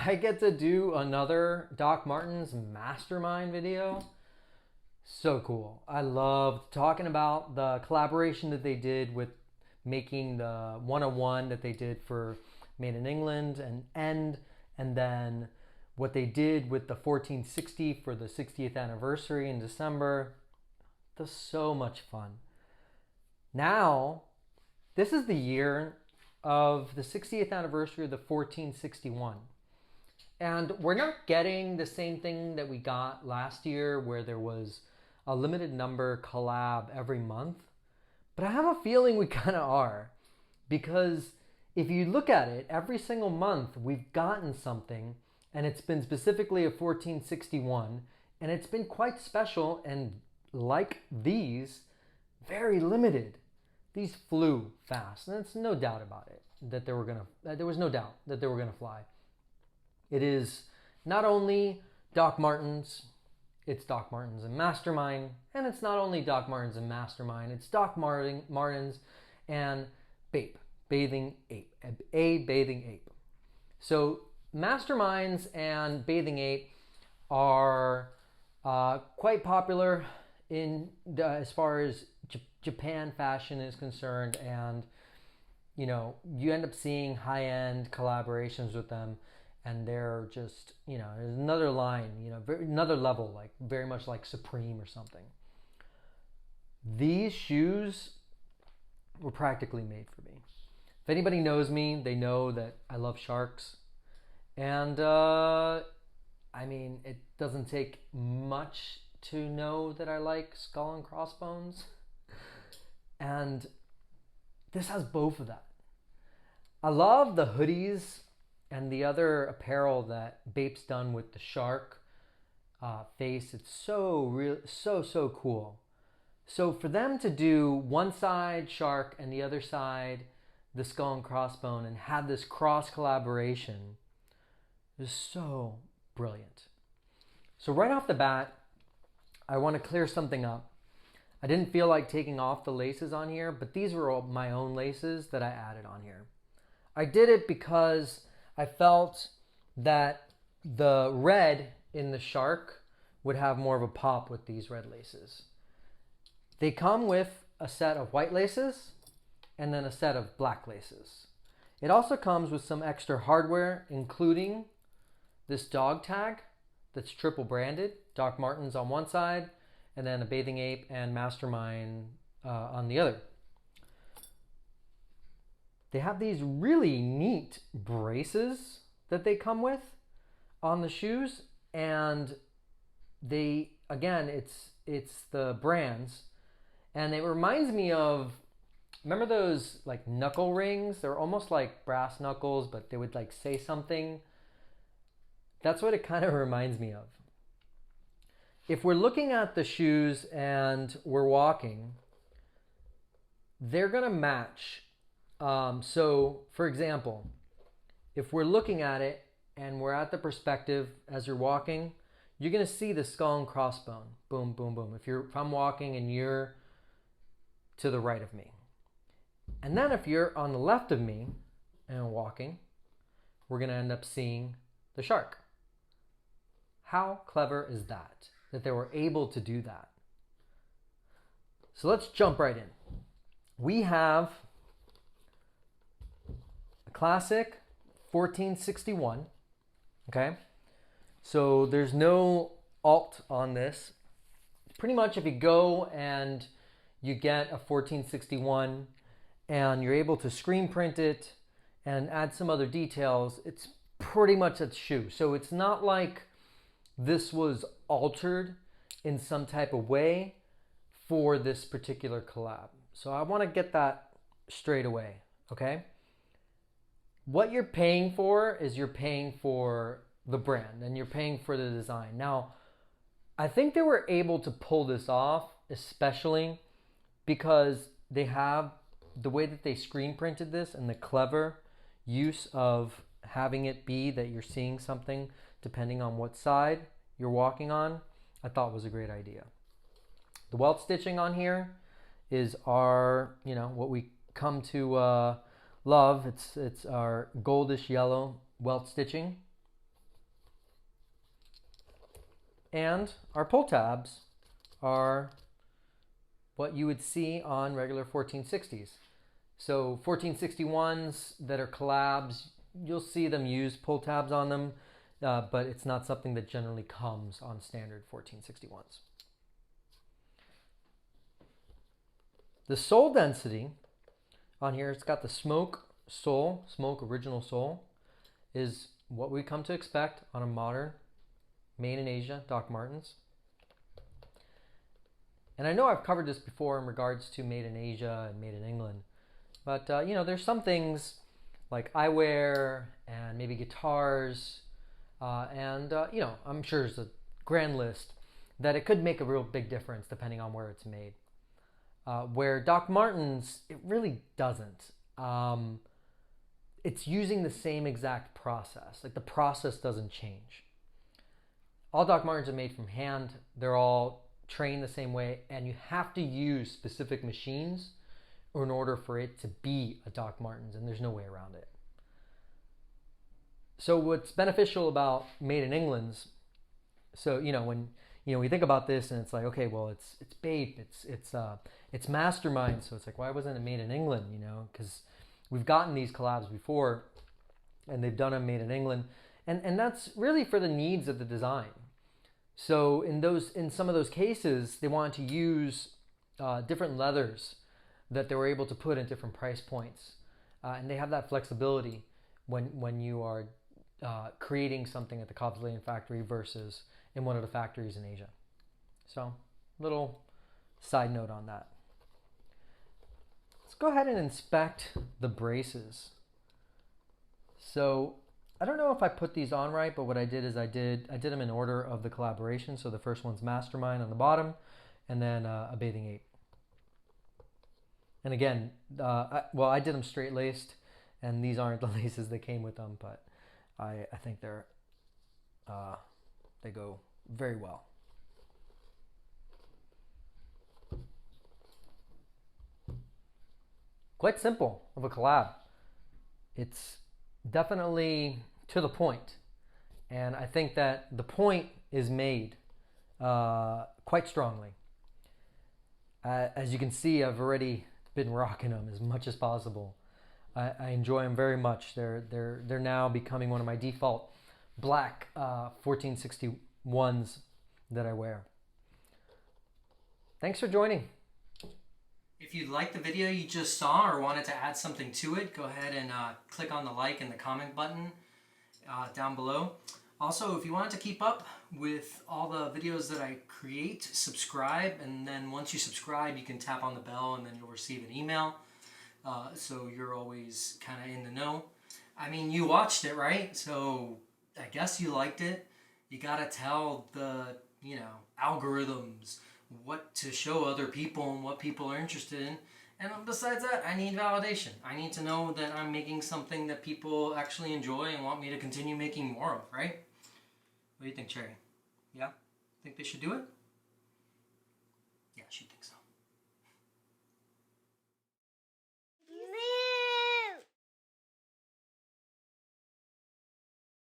I get to do another Doc Martens Mastermind video. So cool. I loved talking about the collaboration that they did with making the 101 that they did for Made in England and then what they did with the 1460 for the 60th anniversary in December. That's so much fun. Now, this is the year of the 60th anniversary of the 1461. And we're not getting the same thing that we got last year where there was a limited number collab every month. But I have a feeling we kind of are. Because if you look at it, every single month we've gotten something, and it's been specifically a 1461, and it's been quite special, and like these, very limited. These flew fast, and it's no doubt about it that there was no doubt that they were gonna fly. It is not only Doc Martens, it's Doc Martens and Mastermind, and it's not only Doc Martens and Mastermind, it's Doc Martens and Bape, bathing ape, a bathing ape. So Masterminds and bathing ape are quite popular as far as Japan fashion is concerned, and you end up seeing high-end collaborations with them, and they're just there's another line, another level, like very much like Supreme or something. These shoes were practically made for me. If anybody knows me, they know that I love sharks, and it doesn't take much to know that I like skull and crossbones. And this has both of that. I love the hoodies and the other apparel that Bape's done with the shark face. It's so cool. So for them to do one side shark and the other side the skull and crossbone and have this cross collaboration is so brilliant. So right off the bat, I want to clear something up. I didn't feel like taking off the laces on here, but these were all my own laces that I added on here. I did it because I felt that the red in the shark would have more of a pop with these red laces. They come with a set of white laces and then a set of black laces. It also comes with some extra hardware, including this dog tag that's triple branded, Doc Martens on one side, and then a bathing ape and Mastermind on the other. They have these really neat braces that they come with on the shoes, and they, again, it's the brands, and it reminds me of, remember those like knuckle rings? They're almost like brass knuckles, but they would like say something. That's what it kind of reminds me of. If we're looking at the shoes and we're walking, they're gonna match. So for example, if we're looking at it and we're at the perspective as you're walking, you're gonna see the skull and crossbone. Boom, boom, boom. If I'm walking and you're to the right of me. And then if you're on the left of me and walking, we're gonna end up seeing the shark. How clever is that they were able to do that? So let's jump right in. We have a classic 1461, okay? So there's no alt on this. Pretty much if you go and you get a 1461 and you're able to screen print it and add some other details, it's pretty much a shoe. So it's not like this was altered in some type of way for this particular collab. So I want to get that straight away, okay? What you're paying for is you're paying for the brand and you're paying for the design. Now, I think they were able to pull this off, especially because they have the way that they screen printed this and the clever use of having it be that you're seeing something depending on what side you're walking on, I thought was a great idea. The welt stitching on here is our, what we come to love. It's our goldish yellow welt stitching. And our pull tabs are what you would see on regular 1460s. So 1461s that are collabs, you'll see them use pull tabs on them, but it's not something that generally comes on standard 1461s. The sole density on here, it's got the smoke sole, smoke original sole, is what we come to expect on a modern, made in Asia Doc Martens. And I know I've covered this before in regards to made in Asia and made in England, but you know, there's some things like eyewear and maybe guitars, and you know, I'm sure there's a grand list that it could make a real big difference depending on where it's made. Where Doc Martens, it really doesn't. It's using the same exact process. Like the process doesn't change. All Doc Martens are made from hand. They're all trained the same way, and you have to use specific machines in order for it to be a Doc Martens, and there's no way around it. So what's beneficial about made in England's, so you know, when we think about this and it's like, okay, well, it's Bape, it's Mastermind, so it's like, why wasn't it made in England? You know, because we've gotten these collabs before and they've done them made in England, and that's really for the needs of the design. So in some of those cases, they wanted to use different leathers that they were able to put in different price points, and they have that flexibility when you are creating something at the Cobblestone factory versus in one of the factories in Asia. So, little side note on that. Let's go ahead and inspect the braces. So, I don't know if I put these on right, but what I did is I did them in order of the collaboration. So the first one's Mastermind on the bottom, and then a Bathing Ape. And again, I did them straight laced, and these aren't the laces that came with them, but I think they go very well. Quite simple of a collab. It's definitely to the point, and I think that the point is made quite strongly. As you can see, I've already been rocking them as much as possible. I enjoy them very much. They're now becoming one of my default black 1461s that I wear. Thanks for joining. If you liked the video you just saw or wanted to add something to it, go ahead and click on the like and the comment button down below. Also, if you wanted to keep up with all the videos that I create, subscribe, and then once you subscribe, you can tap on the bell and then you'll receive an email. So you're always kind of in the know. I mean, you watched it, right? So I guess you liked it. You gotta tell the, algorithms what to show other people and what people are interested in. And besides that, I need validation. I need to know that I'm making something that people actually enjoy and want me to continue making more of, right? What do you think, Cherry? Yeah? Think they should do it? Yeah, she thinks so.